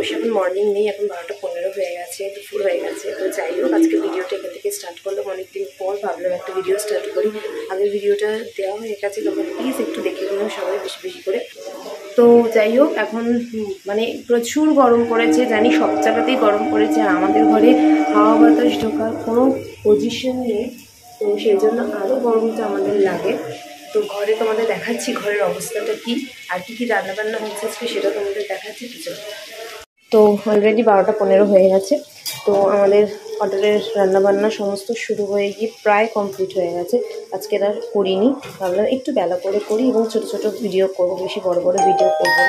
অবশ্যই এখন মর্নিং নেই, এখন 12টা 15 হয়ে গেছে, দুপুর হয়ে গেছে। তো যাই হোক, আজকে ভিডিওটা এখান থেকে স্টার্ট করলাম। অনেকদিন পর ভাবলাম একটা ভিডিও স্টার্ট করি। আগের ভিডিওটা দেওয়া হয়ে গেছে, তোমরা প্লিজ একটু দেখে নিও সবাই বেশি বেশি করে। তো যাই হোক, এখন মানে প্রচুর গরম পড়েছে, জানি সব জায়গাতেই গরম পড়েছে, আর আমাদের ঘরে হাওয়া বাতাস ঢোকার কোনো পজিশন নেই, তো সেই জন্য আরও গরমটা আমাদের লাগে। তো ঘরে তোমাদের দেখাচ্ছি ঘরের অবস্থাটা কি, আর কি কি রান্নাবান্না হচ্ছে আজকে সেটা তোমাদের দেখাচ্ছি। তো অলরেডি 12টা 15 হয়ে গেছে। তো আমাদের হোটেলের রান্নাবান্না সমস্ত শুরু হয়ে গিয়ে প্রায় কমপ্লিট হয়ে গেছে। আজকে আর করিনি, ভাবলাম একটু বেলা করে করি এবং ছোটো ছোটো ভিডিও করবো, বেশি বড় বড় ভিডিও করবো না।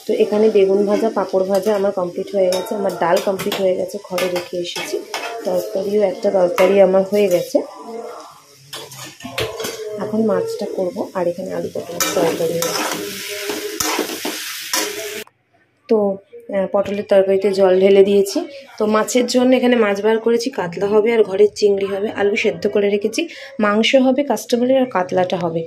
তো এখানে বেগুন ভাজা, পাঁপড় ভাজা আমার কমপ্লিট হয়ে গেছে, আমার ডাল কমপ্লিট হয়ে গেছে, ঘরে রেখে এসেছি। তরকারিও একটা তরকারি আমার হয়ে গেছে, এখন মাছটা করব। আর এখানে আলু পটলের তরকারি হয়েছে। তো পটলের তরকারিতে জল ঢেলে দিয়েছি। তো মাছের জন্য এখানে মাছ বার করেছি, কাতলা হবে আর ঘরের চিংড়ি হবে, আলু সেদ্ধ করে রেখেছি, মাংস হবে কাস্টমারের, আর কাতলাটা হবে,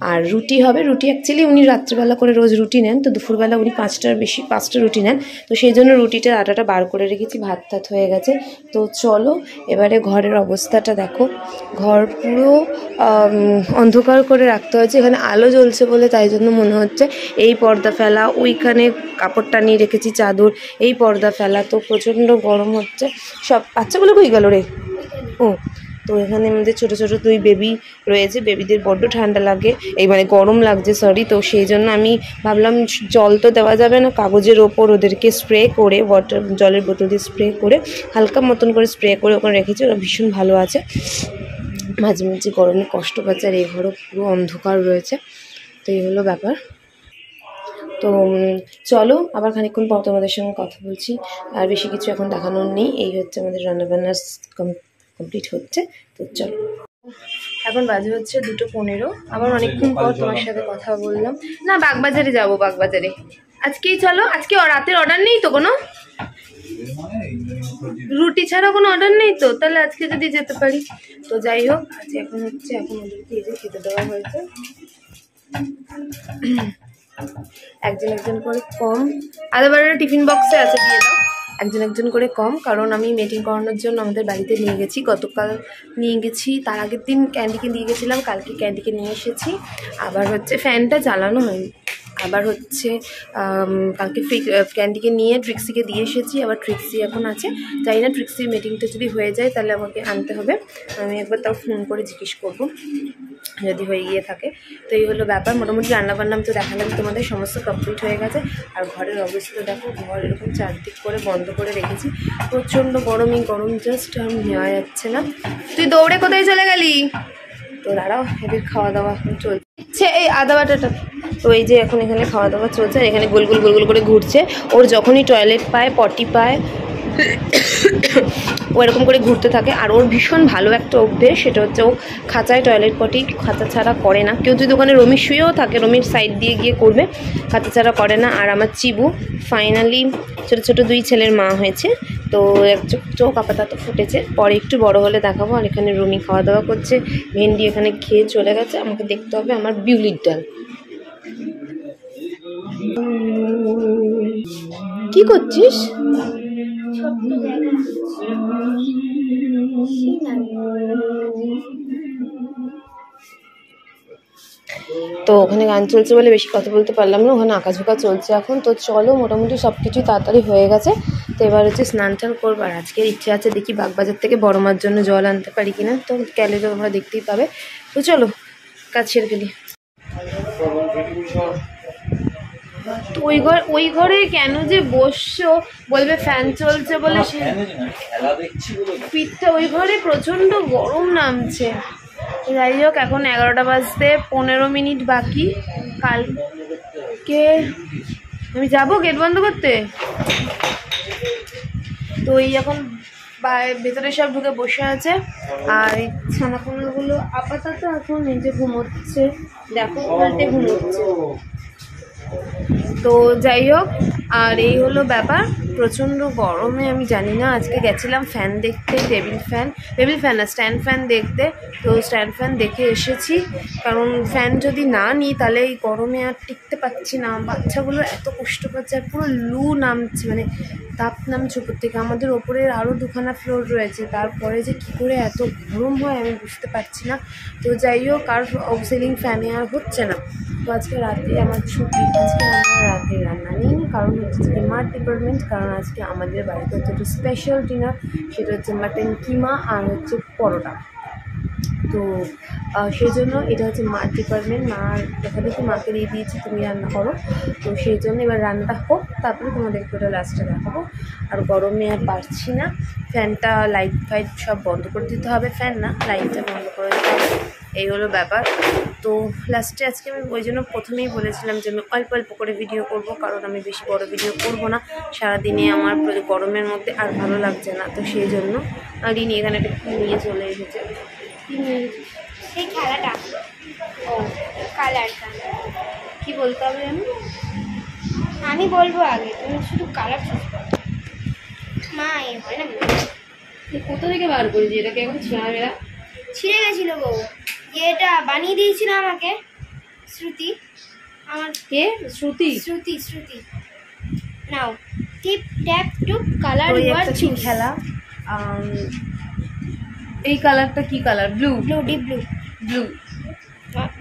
আর রুটি হবে। রুটি অ্যাকচুয়ালি উনি রাত্রিবেলা করে রোজ রুটি নেন, তো দুপুরবেলা উনি 5টা রুটি নেন, তো সেই জন্য রুটিটার আটাটা বার করে রেখেছি। ভাত টাত হয়ে গেছে। তো চলো এবারে ঘরের অবস্থাটা দেখো। ঘর পুরো অন্ধকার করে রাখতে হয়েছে, এখানে আলো জ্বলছে বলে তাই জন্য মনে হচ্ছে। এই পর্দা ফেলা, ওইখানে কাপড় টানিয়ে রেখেছি চাদর, এই পর্দা ফেলা, তো প্রচণ্ড গরম হচ্ছে। সব বাচ্চাগুলো কই গেল রে? ও, তো এখানে আমাদের ছোটো ছোটো 2 বেবি রয়েছে, বেবিদের বড্ড ঠান্ডা লাগে, এই মানে গরম লাগছে সরি। তো সেই জন্য আমি ভাবলাম জল তো দেওয়া যাবে না, কাগজের ওপর ওদেরকে স্প্রে করে, জলের বোতল দিয়ে স্প্রে করে হালকা মতন করে স্প্রে করে ওখানে রেখেছি, ওরা ভীষণ ভালো আছে। মাঝে মাঝে গরমে কষ্ট পাচ্ছে, আর এই ঘরও পুরো অন্ধকার রয়েছে। তো এই হলো ব্যাপার। তো চলো আবার খানিকক্ষণ পর তোমাদের সঙ্গে কথা বলছি, আর বেশি কিছু এখন দেখানোর নেই। এই হচ্ছে আমাদের রান্নাবান্না কমপ্লিট হচ্ছে। তো চলো, এখন বাজে হচ্ছে 2:15। আবার অনেকক্ষণ পর তোমার সাথে কথা বললাম। না, বাগবাজারে যাবো, বাগবাজারে আজকেই চলো। আজকে রাতের অর্ডার নেই তো কোনো? রুটি ছাড়া কোনো অর্ডার নেই তো? তাহলে আজকে যদি যেতে পারি। তো যাই হোক, আজকে এখন ওদেরকে এই যে খেতে দেওয়া হয়েছে, একজন করে কম। আদাবারের টিফিন বক্সে আছে, দিয়ে দাও। একজন করে কম, কারণ আমি মিটিং করানোর জন্য আমাদের বাড়িতে নিয়ে গেছি। গতকাল নিয়ে গেছি, তার আগের দিন ক্যান্ডিকে নিয়ে গেছিলাম, কালকে ক্যান্ডিকে নিয়ে এসেছি। আবার হচ্ছে ফ্যানটা চালানো হয়নি। আবার হচ্ছে কালকে ক্যান্ডিকে নিয়ে ট্রিক্সিকে দিয়ে এসেছি, আবার ট্রিক্সি এখন আছে। জানি না ট্রিক্সির মিটিংটা যদি হয়ে যায় তাহলে আমাকে আনতে হবে, আমি একবার তাও ফোন করে জিজ্ঞেস করবো যদি হয়ে গিয়ে থাকে। তো এই হলো ব্যাপার। মোটামুটি রান্নাবান্না তো দেখালাম তোমাদের, সমস্ত কমপ্লিট হয়ে গেছে। আর ঘরের অবস্থা দেখো, ঘর এরকম চারদিক করে বন্ধ করে রেখেছি, প্রচণ্ড গরমই গরম, জাস্ট নেওয়া যাচ্ছে না। তুই দৌড়ে কোথায় চলে গেলি? তো দাঁড়াও, এদের খাওয়া দাওয়া এখন চলছে, এই আদা বাটাটা। তো এই যে এখন এখানে খাওয়া দাওয়া চলছে, আর এখানে গোল গোল গোল গোল করে ঘুরছে। ওর যখনই টয়লেট পায়, পটি পায়, ও এরকম করে ঘুরতে থাকে। আর ওর ভীষণ ভালো একটা অভ্যেস, সেটা হচ্ছে ও খাঁচায় টয়লেট পটি খাঁচা ছাড়া করে না। কেউ যদি ওখানে রমি শুয়েও থাকে, রমির সাইড দিয়ে গিয়ে করবে, খাঁচা ছাড়া করে না। আর আমার চিবু ফাইনালি ছোটো ছোটো 2 ছেলের মা হয়েছে, তো চোখ আপাতত ফুটেছে, পরে একটু বড় হলে দেখাবো। আর এখানে রমি খাওয়া দাওয়া করছে, ভেন্ডি এখানে খেয়ে চলে গেছে। আমাকে দেখতে হবে আমার বিউলির ডাল। কি করছিস? তো ওখানে গান চলছে বলে বেশি কথা বলতে পারলাম না, ওখানে আঁকাঝোঁকা চলছে এখন। তো চলো, মোটামুটি সব কিছুই তাড়াতাড়ি হয়ে গেছে। তো এবার হচ্ছে স্নান টান করবো। আর আজকের ইচ্ছে আছে, দেখি বাগবাজার থেকে বড় মার জন্য জল আনতে পারি কিনা, তো গেলে তো তোমরা দেখতেই পাবে। তো চলো কাজ সেরে ফেলি। তো ওই ঘরে কেন যে বসছো, বলবে ফ্যান চলছে বলে, পিঠটা ওই ঘরে প্রচন্ড গরম নামছে। যাই হোক, এখন 11টা বাজতে 15 মিনিট বাকি। কালকে আমি যাবো গেট বন্ধ করতে। তো এই এখন ভেতরে সব ঢুকে বসে আছে, আর এই ছানাপোনাগুলো আপাতত এখন নিজে ঘুমোচ্ছে, দেখো উল্টে ঘুমোচ্ছে। তো যাই হোক, আর এই হলো ব্যাপার। প্রচণ্ড গরমে আমি জানি না, আজকে গেছিলাম ফ্যান দেখতে, টেবিল ফ্যান না স্ট্যান্ড ফ্যান দেখতে। তো স্ট্যান্ড ফ্যান দেখে এসেছি, কারণ ফ্যান যদি না নিই তাহলে এই গরমে আর টিকতে পারছি না। বাচ্চাগুলো এত কষ্ট পাচ্ছে, আর পুরো লু নামছে, মানে তাপ নামছে উপর থেকে। আমাদের ওপরের আরও 2খানা ফ্লোর রয়েছে, তারপরে যে কী করে এত গরম হয় আমি বুঝতে পারছি না। তো যাই হোক, আর সিলিং ফ্যানে আর হচ্ছে না। তো আজকে রাতে আমার ছুটি, আজকে আমরা রাতে রান্না নিই, কারণ হচ্ছে ডিমার্ট ডিপার্টমেন্ট। কারণ আজকে আমাদের বাড়িতে হচ্ছে একটা স্পেশাল ডিনার, সেটা হচ্ছে মাটন কিমা আর হচ্ছে পরোটা। তো সেই জন্য এটা হচ্ছে মার ডিপার্টমেন্ট। মার দেখা দেখি মাকে দিয়ে দিয়েছি তুমি রান্না করো। তো সেই জন্য এবার রান্নাটা হোক, তারপরে তোমাদেরকে ওটা লাস্টে দেখাবো। আর গরমে আর পারছি না, ফ্যানটা লাইট ফাইট সব বন্ধ করে দিতে হবে, ফ্যান না লাইটটা বন্ধ করে দিতে হবে, এই হলো ব্যাপার। তো লাস্টে আজকে আমি ওই জন্য প্রথমেই বলেছিলাম যে আমি অল্প অল্প করে ভিডিও করব, কারণ আমি বেশি বড় ভিডিও করব না। সারাদিনে আমার গরমের মধ্যে আর ভালো লাগছে না। তো সেই জন্য রিনি এখানে একটা নিয়ে চলে এসেছে। সেই খেলাটা, ও কালার কি বলতে হবে আমি বলবো আগে, তুমি শুধু কালার চুজ করো। মা এ হয় না, কোথা থেকে বার করেছি এটাকে? এখন ছেঁড়া ছিঁড়ে গেছিল গো, এটা বানিয়ে দিয়েছিল আমাকে শ্রুতি। আমার কে? Shruti? Shruti now tip tap to colour your choose খেলা। এই কালারটা কি colour? Blue deep blue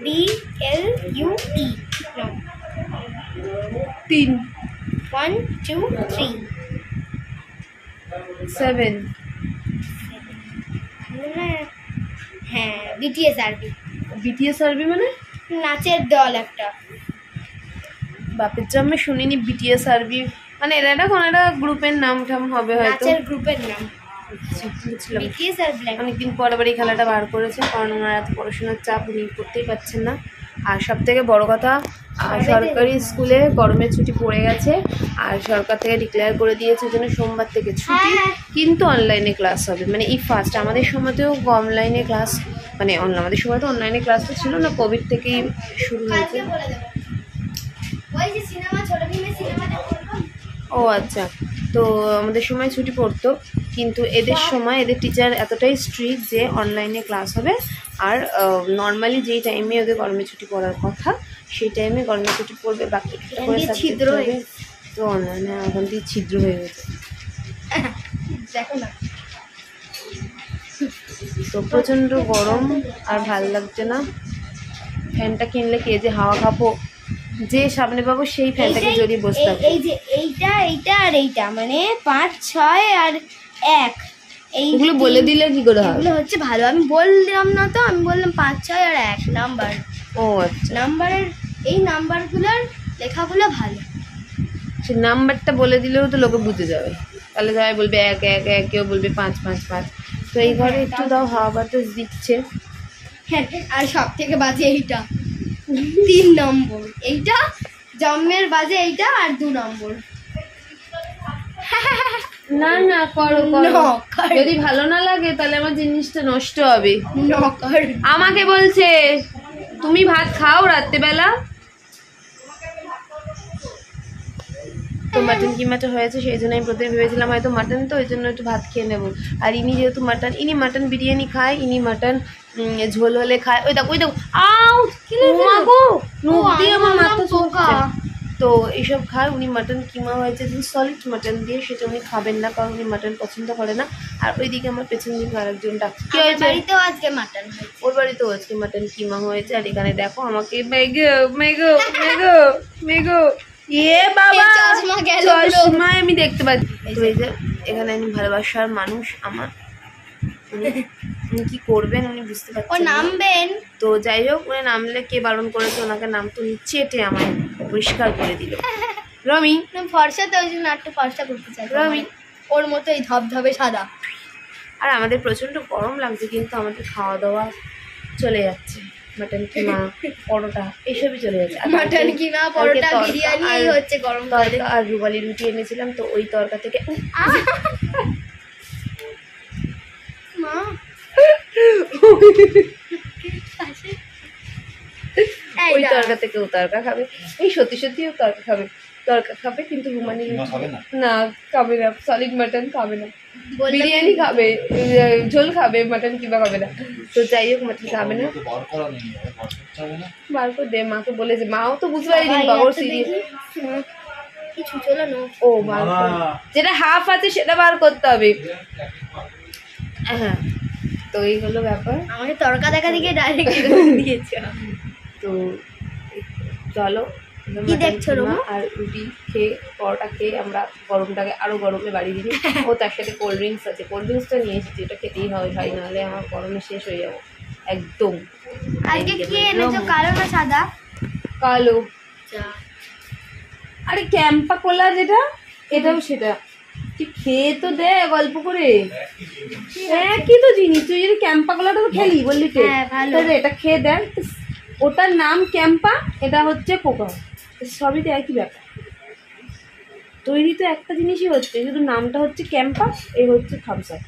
BLUE। Now 3 1 2 3 7। হ্যাঁ BTS আরবি। BTS আরবি মানে নাচের দল একটা। বাপের জন্মে শুনিনি BTS আরবি মানে। এটা একটা কোনো একটা গ্রুপের নাম টাম হবে হয়তো, নাচের গ্রুপের নাম। বুঝলাম। BTS আর ব্ল্যাক। অনেকদিন পর আবার এই খেলাটা বার করেছে, কারণ ওনারা এত পড়াশোনার চাপ উনি করতেই পারছেন না। আর সব থেকে বড় কথা, সরকারি স্কুলে গরমের ছুটি পড়ে গেছে, আর সরকার থেকে ডিক্লেয়ার করে দিয়েছে জন্য সোমবার থেকে ছুটি, কিন্তু অনলাইনে ক্লাস হবে। মানে এই ফার্স্ট, আমাদের সময়তেও অনলাইনে ক্লাস, মানে আমাদের সময় তো অনলাইনে ক্লাস তো ছিল না, কোভিড থেকেই শুরু হয়েছে। ও আচ্ছা, তো আমাদের সময় ছুটি পড়তো, কিন্তু এদের সময় এদের টিচার এতটাই স্ট্রিক্ট যে অনলাইনে ক্লাস হবে। আর নর্মালি যেই টাইমে ওদের গরমের ছুটি পড়ার কথা সেই টাইমে গরমের ছুটি পড়বে, বাকি ছিদ্র হয়ে, তো অনলাইনে এখন দিয়ে ছিদ্র হয়ে গেছে দেখো না। তো প্রচণ্ড গরম, আর ভাল লাগছে না। ফ্যানটা কিনলে কে যে হাওয়া খাবো, যে সামনে পাবো সেই ফ্যানটাকে জড়িয়ে বসতে হবে। এই যে এইটা আর এইটা, মানে 5 6 আর 1, এইগুলো বলে দিলে কি করে হবে? এগুলো হচ্ছে ভালো, আমি বললাম না তো, আমি বললাম 5 6 আর 1 নাম্বার। ও আচ্ছা, নাম্বারের এই নাম্বারগুলোর লেখাগুলো ভালো। সে নাম্বারটা বলে দিলেও তো লোকে বুঝে যাবে, তাহলে সবাই বলবে 1 1 1, কেউ বলবে 5 5 5। তো এই ঘরে একটু দাও, হাওয়া বাতাস দিচ্ছে। হ্যাঁ, আর সব থেকে বাজে এইটা 3 নম্বর, এইটা জন্মের বাজে এইটা, আর 2 নম্বর। না না করো করো, যদি ভালো না লাগে তাহলে আমার জিনিসটা নষ্ট হবে। আমাকে বলছে তুমি ভাত খাও রাত্রেবেলা। তো মাটন কিমাটা হয়েছে, সেই জন্য আমি প্রথমে ভেবেছিলাম হয়তো মাটন, তো ওই জন্য একটু ভাত খেয়ে নেবো। আর ইনি যেহেতু মাটন বিরিয়ানি খায়, ইনি মাটন ঝোল হলে খায়। ওই দেখো আউ আমার মাথা চোখা। তো এইসব খায় উনি। মাটন কিমা হয়েছে সলিড মাটন দিয়ে, সেটা উনি খাবেন না, কারণ উনি মাটন পছন্দ করে না। আর ওইদিকে আমার পেছন দিকে আরেকজন ডাক্তার, কি হয়েছে? বাড়িতেও আজকে মাটন, ওর বাড়িতেও আজকে মাটন কিমা হয়েছে। আর এখানে দেখো আমাকে মেগো মেগো মেগো মেগো, ইয়ে বাবা চশমায় আমি দেখতে পাচ্ছি। তো এই যে এখানে আমি ভালোবাসার মানুষ আমার, উনি কি করবেন উনি বুঝতে পারছেন, নামবেন। তো যাই হোক, উনি নামলে কে বারণ করেছে ওনাকে? নাম তো চেটে আমায় পরিষ্কার করে দিল। রমি ফর্সা, তো ওই জন্য একটু ফর্সা করতে চাই রমি, ওর মতো এই ধবধবে সাদা। আর আমাদের প্রচন্ড গরম লাগছে, কিন্তু আমাদের খাওয়া দাওয়া চলে যাচ্ছে। মাটন কিমা পরোটা এসবই চলে যাচ্ছে। মাটন কিমা পরোটা বিরিয়ানি হচ্ছে গরম তরকা, আর রুবালি রুটি এনেছিলাম, তো ওই তরকা থেকে মা ওই তরকা থেকে ও তরকা খাবে, এই সত্যি সত্যি ও তরকা খাবে, তরকা খাবে কিন্তু রুমালি না খাবে না, সলিড মাটন খাবে না, বিরিয়ানি খাবে, ঝোল খাবে, মাটন কিংবা খাবে না। তো যাই হোক মাটন খাবে না, বার করে দে, মাকে বলেছে, মাও তো বুঝতে পারিনি বাবর সিরিয়াস কিছু চলো না, ও বার কর, যেটা হাফ আছে সেটা বার করতে হবে। হ্যাঁ, তো এই হলো ব্যাপার। আমাকে তরকা দেখা দিকে ডাইরেক্ট দিয়েছে। তো চলো, কি দেখছো রোমা? আর রুটি খেয়ে পরোটা খেয়ে আমরা গরমটাকে আরো গরমে বাড়িয়ে দিই। ও তার সাথে কোল্ড ড্রিঙ্কস আছে, কোল্ড ড্রিঙ্কসটা নিয়ে এসেছি, ওটা খেতেই হবে ভাই, নাহলে আমার গরমে শেষ হয়ে যাবো একদম। আজকে কি এনেছো, কালো না সাদা? কালো। আরে ক্যাম্পা কোলা যেটা, এটাও সেটা। তুই খেয়ে তো দে গল্প করে, একই তো জিনিস। তুই যদি ক্যাম্পা কোলাটা তো খেলি বললি তো, এটা খেয়ে দেখ। ওটার নাম ক্যাম্পা, এটা হচ্ছে কোকা, সবই তো একই ব্যাপার। তৈরি তো একটা জিনিসই হচ্ছে, শুধু নামটা হচ্ছে ক্যাম্পা, এই হচ্ছে থামস আপ,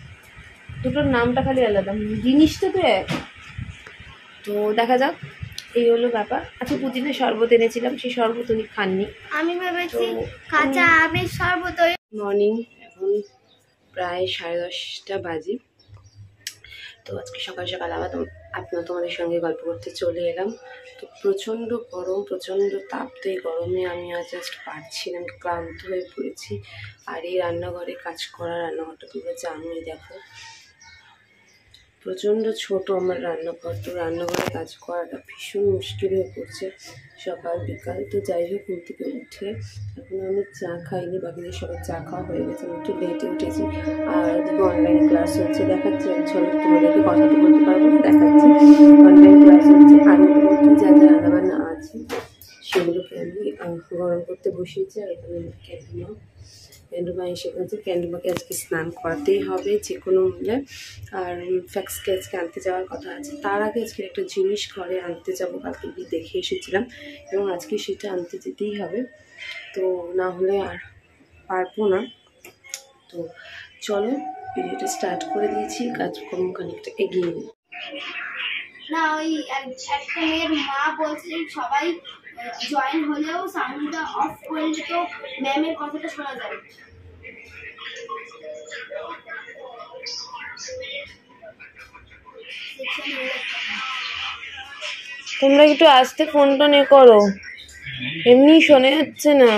দুটোর নামটা খালি আলাদা, জিনিসটা তো এক। তো দেখা যাক, এই হলো ব্যাপার। আচ্ছা, পুদিনা শরবত এনেছিলাম, সেই শরবত উনি খাননি। আমি ভেবেছি কাঁচা আমের শরবত। মর্নিং, এখন প্রায় 10:30 বাজে। তো আজকে সকাল সকাল আবার তোমাদের সঙ্গে গল্প করতে চলে এলাম। তো প্রচণ্ড গরম, প্রচণ্ড তাপ। তো এই গরমে আমি জাস্ট পারছি না, আমি ক্লান্ত হয়ে পড়েছি। আর এই রান্নাঘরে কাজ করা, রান্নাঘরটা তোমরা জানোই, দেখো প্রচণ্ড ছোট আমার রান্নাঘর। তো রান্নাঘরে কাজ করাটা ভীষণ মুশকিল হয়ে পড়ছে সকাল বিকাল। তো যাই হোক, ঘুম থেকে উঠে এখন আমি চা খাইনি, বাকিদের সবাই চা খাওয়া হয়ে গেছে, আমি একটু লেটে উঠেছি। আর ওদিকে অনলাইন ক্লাস হচ্ছে, দেখাচ্ছি আমি, চলো তোমাদেরকে কথা তো বলতে পারবো না, দেখাচ্ছি অনলাইন ক্লাস হচ্ছে। আর মোটামুটি যা যা রান্নাবান্না আছে সেগুলোকে আমি গরম করতে বসিয়েছি। আর এখানে ক্যান্ডুমা এসে গেছে, ক্যান্ডুমাকে আজকে স্নান করাতেই হবে যে কোনো মূল্যে। আর ফ্যাক্সকে আজকে আনতে যাওয়ার কথা আছে। তার আগে আজকে একটা জিনিস ঘরে আনতে যাবো, কালকে গিয়ে দেখে এসেছিলাম, এবং আজকে সেটা আনতে যেতেই হবে। তো না হলে আর পারবো না। তো চলো, ভিডিওটা স্টার্ট করে দিয়েছি, কাজকর্ম খানিকটা এগিয়ে নিই। না, ওই একটা মেয়ের মা বলছে সবাই জয়েন হলেও সাউন্ডটা অফ করলে তো ম্যামের কথাটা শোনা যাবে। তোমরা একটু আস্তে ফোনটা নে করো, এমনি শোনা যাচ্ছে না।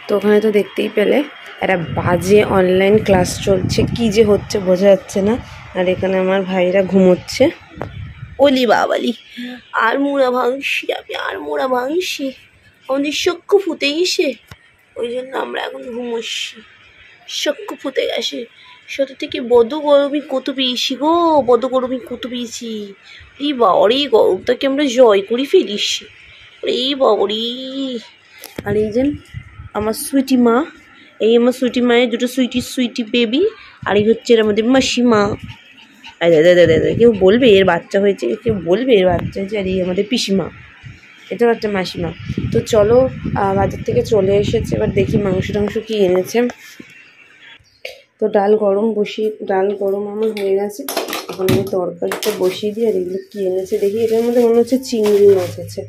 তো ওখানে তো দেখতেই পেলে একটা বাজে অনলাইন ক্লাস চলছে, কি যে হচ্ছে বোঝা যাচ্ছে না। আর এখানে আমার ভাইরা ঘুমোচ্ছে। ওলি বাবালি, আর মোড়া ভাঙছি আমি, আর মোড়া ভাঙছি, আমাদের চক্ষু ফুটে গেছে, ওই জন্য আমরা এখন ঘুমোচ্ছি, চক্ষু ফুটে গেছে। সাথে থেকে বড় গরমই কত পেয়েছি গো, বড় গরমই কত পেয়েছি। এই বাবারি, গরমটাকে আমরা জয় করে ফেলিছি, এই বাবারি। আর এই যে আমার সুইটি মা, এই আমার সুইটি মায়ের দুটো সুইটি বেবি। আর এই হচ্ছে আমাদের মাসিমা। কেউ বলবে এর বাচ্চা হয়েছে, কেউ বলবে এর বাচ্চা হয়েছে। আর এই আমাদের পিসিমা, এটা হচ্ছে মাসিমা। তো চলো, বাজার থেকে চলে এসেছে, এবার দেখি মাংস টাংস কি এনেছে। তো ডাল গরম আমার হয়ে গেছে, এখন আমি তরকারিটা বসিয়ে দিই। আর এগুলো কি এনেছে দেখি, এটার মধ্যে মনে হচ্ছে চিংড়ি মাছ আছে।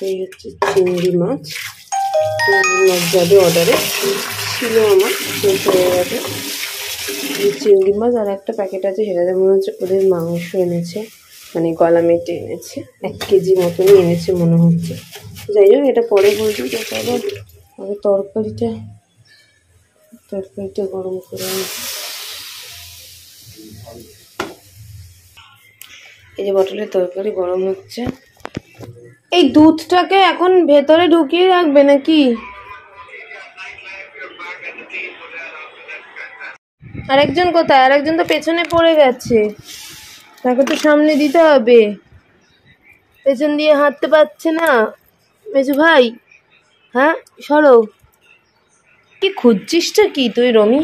এই হচ্ছে চিংড়ি মাছ যাবে অর্ডারে ছিল, আমার শেষ হয়ে গেছে। চিংড়ি মাছ আর একটা প্যাকেট আছে, সেটাতে মনে হচ্ছে ওদের মাংস এনেছে, মানে গলা মেটে এনেছে, 1 কেজি মতনই এনেছে মনে হচ্ছে। যাই হোক, এটা পরে বলছি। তো চলো আগে তরকারিটা গরম করে নিই। এই যে বটলের তরকারি গরম হচ্ছে। এই দুধটাকে এখন ভেতরে ঢুকিয়ে রাখবে নাকি? আরেকজন কোথায়? আরেকজন তো পেছনে পড়ে গেছে, তাকে তো সামনে দিতে হবে, পেছন দিয়ে হাঁটতে পারছে না মেজু ভাই। হ্যাঁ সরো, কি খুঁজছিসটা কি তুই রমি?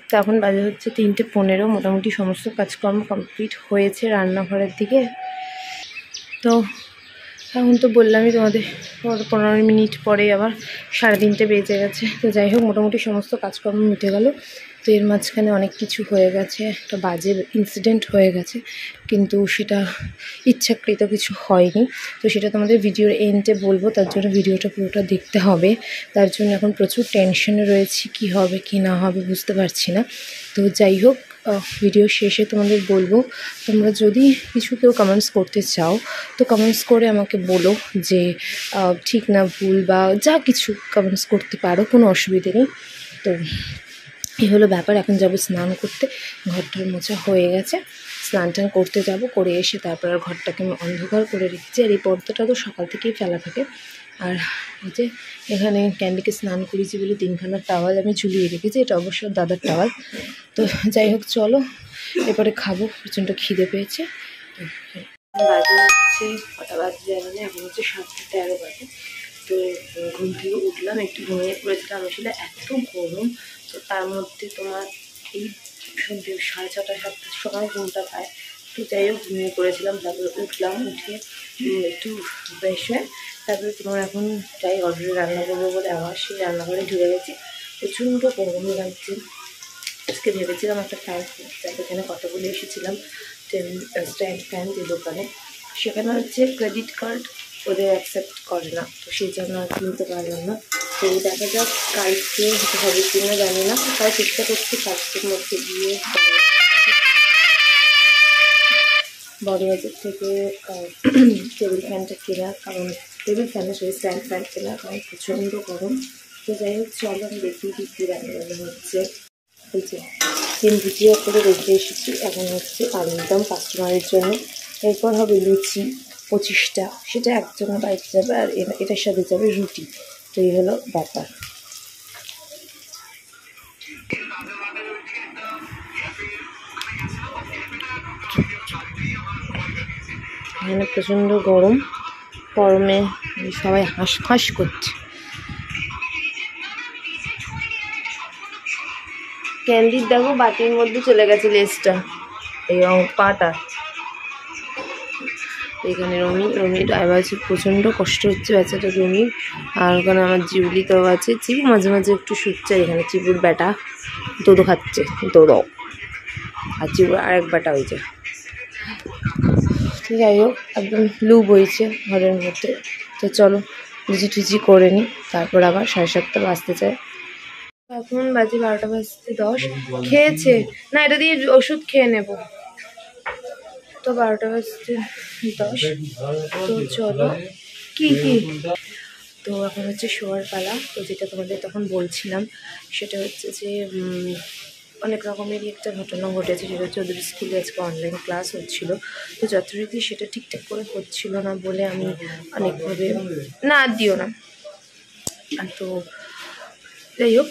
তো এখন বাজে হচ্ছে 3:15, মোটামুটি সমস্ত কাজকর্ম কমপ্লিট হয়েছে রান্নাঘরের দিকে। তো এখন তো বললামই তোমাদের 15 মিনিট পরে আবার 3:30 বেজে গেছে। তো যাই হোক, মোটামুটি সমস্ত কাজকর্ম মিটে গেল। তো এর মাঝখানে অনেক কিছু হয়ে গেছে, একটা বাজে ইনসিডেন্ট হয়ে গেছে, কিন্তু সেটা ইচ্ছাকৃত কিছু হয়নি। তো সেটা তোমাদের ভিডিওর এন্ডে বলবো, তার জন্য ভিডিওটা পুরোটা দেখতে হবে। তার জন্য এখন প্রচুর টেনশনে রয়েছি, কি হবে কি না হবে বুঝতে পারছি না। তো যাই হোক, ভিডিও শেষে তোমাদের বলবো, তোমরা যদি কিছু কেউ কমেন্টস করতে চাও তো কমেন্টস করে আমাকে বলো যে ঠিক না ভুল বা যা কিছু কমেন্টস করতে পারো, কোনো অসুবিধে নেই। তো এই হলো ব্যাপার। এখন যাবো স্নান করতে, ঘরটার মোছা হয়ে গেছে, স্নান টান করতে যাব, করে এসে তারপর আর ঘরটাকে আমি অন্ধকার করে রেখেছি। আর এই পর্দাটা তো সকাল থেকেই ফেলা থাকে। আর এই যে এখানে ক্যান্ডিকে স্নান করেছি বলে 3খানা টাওয়াল আমি ঝুলিয়ে রেখেছি, এটা অবশ্য দাদার টাওয়াল। তো যাই হোক, চলো এরপরে খাবো, প্রচণ্ড খিদে পেয়েছে। বাজে হচ্ছে কটা বাজে জানি না, এখন হচ্ছে 7:13 বাজে। তো ঘুম থেকে উঠলাম, একটু ঘুমিয়ে পড়েছিলাম আসলে, এত গরম। তো তার মধ্যে তোমার এই সন্ধ্যে 6:30 7টার সময় ঘুমটা পায়। তো যাই হোক, ঘুমিয়ে পড়েছিলাম, তারপরে উঠলাম, উঠে একটু ফ্রেশ হয়ে তারপরে তোমার এখন যাই অলরেডি রান্না করবো বলে আবার সেই রান্নাঘরে ঢুকে গেছি। প্রচণ্ড গরম লাগছে। আজকে ভেবেছিলাম একটা ফ্যান কিনতে, এখানে কথা বলে এসেছিলাম স্ট্যান্ড ফ্যান যে দোকানে, সেখানে হচ্ছে ক্রেডিট কার্ড ওদের অ্যাকসেপ্ট করে না, তো সেই জন্য আর কিনতে পারলাম না। তো দেখা যাক কালকে হবে কি না জানি না, তাই চেষ্টা করছি কাজটির মধ্যে গিয়ে বড়বাজার থেকে টেবিল ফ্যানটা কেনার, কারণ টেবিল ফ্যানে সেই স্ট্যান্ড ফ্যান কেনার কারণ প্রচণ্ড গরম। তো যাই হোক, চলো আমি দেখি কী রান্না হচ্ছে। এই যে 3 ভুজিয়া করে রেখে এসেছি, এখন হচ্ছে আলুর দম কাস্টমারের জন্য, এরপর হবে লুচি 25টা, সেটা একজনের বাড়িতে যাবে, আর এটার সাথে যাবে রুটি। তো এই হলো ব্যাপার। এখানে প্রচণ্ড গরম, গরমে সবাই হাঁস করছে। ক্যান্ডির দেখো বাটির মধ্যে চলে গেছে লেজটা, এই পাটা। এখানে রমির ড্রাইভার আছে, প্রচণ্ড কষ্ট হচ্ছে বেচাটা রমির। আর ওখানে আমার জিউলি তো আছে, চিবু মাঝে মাঝে একটু শুচ্ছে। এখানে চিবুর ব্যাটা দোদো খাচ্ছে, দোদো, আর চিবুর আরেক ব্যাটা হয়েছে। যাই হোক, একদম লু বইছে ঘরের মধ্যে। তো চলো লুচি টুচি করে নিই, তারপর আবার 7:30 বাজতে চায়। এখন বাজে 12:10। খেয়েছে না, এটা দিয়ে ওষুধ খেয়ে নেব। তো 12:10। তো চলো কি তো এখন হচ্ছে শোয়ার পালা। তো যেটা তোমাদের তখন বলছিলাম সেটা হচ্ছে যে অনেক রকমেরই একটা ঘটনা ঘটেছে, সেটা হচ্ছে ওদের স্কুলে আজকে অনলাইন ক্লাস হচ্ছিল। তো যথারীতি সেটা ঠিকঠাক করে হচ্ছিল না বলে আমি অনেকভাবে না দিও না। তো যাই হোক,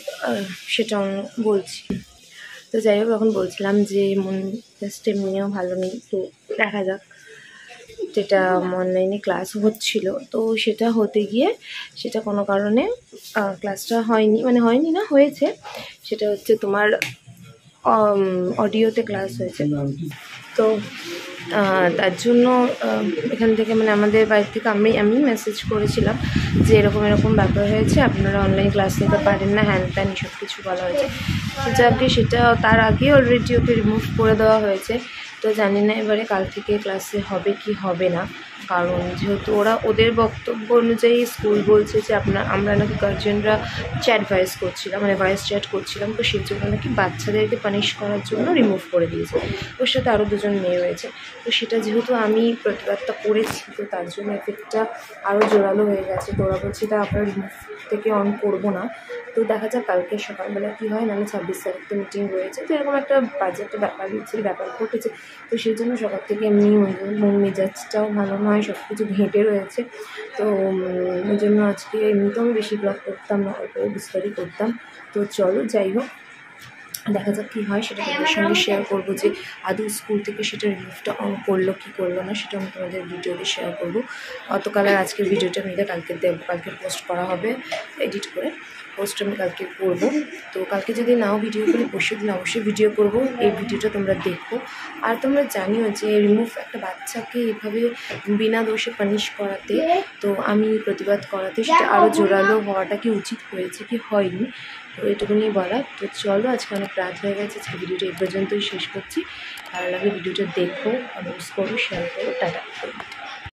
সেটা বলছি। তো যাই হোক, এখন বলছিলাম যে মন জাস্ট এমনিও ভালো নেই, তো দেখা যাক। যেটা অনলাইনে ক্লাস হচ্ছিল, তো সেটা হতে গিয়ে সেটা কোনো কারণে ক্লাসটা হয়নি না হয়েছে। সেটা হচ্ছে তোমার অডিওতে ক্লাস হয়েছে। তো তার জন্য এখান থেকে আমাদের বাড়ি থেকে আমি মেসেজ করেছিলাম যে এরকম ব্যাপার হয়েছে, আপনারা অনলাইন ক্লাস নিতে পারেন না, হ্যান ত্যান এসব কিছু বলা হয়েছে। যাকে সেটা তার আগে অলরেডি ওকে রিমুভ করে দেওয়া হয়েছে। তো জানি না এবারে কাল থেকে ক্লাসে হবে কি হবে না, কারণ যেহেতু ওদের বক্তব্য অনুযায়ী স্কুল বলছে যে আমরা নাকি গার্জেনরা চ্যাট ভয়েস চ্যাট করছিলাম, তো সেই জন্য নাকি বাচ্চাদেরকে পানিশ করার জন্য রিমুভ করে দিয়েছে। ওর সাথে আরও 2জন মেয়ে রয়েছে। তো সেটা যেহেতু আমি প্রতিবাদটা করেছি, তো তার জন্য এফেক্টটা আরও জোরালো হয়ে গেছে। তো ওরা বলছে এটা আমরা রিমুভ থেকে অন করবো না। তো দেখা যাক কালকে সকালবেলা কী হয়, নাহলে 26 তারিখে মিটিং রয়েছে। তো এরকম একটা বাজে একটা ব্যাপার ঘটেছে। তো সেই জন্য সকাল থেকে এমনি মন মেজাজটাও ভালো নয়, সব কিছু ঘেঁটে রয়েছে। তো ওই জন্য আজকে এমনিতেও আমি বেশি ব্লগ করতাম না, অল্প বিস্তারিত করতাম। তো চলো যাই হোক, দেখা যাক কী হয়, সেটা তোমাদের সঙ্গে শেয়ার করবো যে আদৌ স্কুল থেকে সেটা রিমুভটা অন করলো কি করলো না, সেটা আমি তোমাদের ভিডিওতে শেয়ার করবো। গতকাল আর আজকের ভিডিওটা আমি কালকে দেবো, কালকে পোস্ট করা হবে এডিট করে, পোস্ট আমি কালকে করবো। তো কালকে যদি নাও ভিডিও করি, পরশু দিন অবশ্যই ভিডিও করবো। এই ভিডিওটা তোমরা দেখো। আর তোমরা জানিও যে রিমুভ একটা বাচ্চাকে এভাবে বিনা দোষে পানিশ করাতে, তো আমি প্রতিবাদ করাতে সেটা আরও জোরালো হওয়াটা কি উচিত হয়েছে কি হয়নি, তো এটুকুনি বলা। তো চলো, আজকে অনেক রাত হয়ে গেছে, আজকে ভিডিওটা এই পর্যন্তই শেষ করছি। ভালো লাগলে ভিডিওটা দেখো, কমেন্টস করো, শেয়ার করো, টাটা।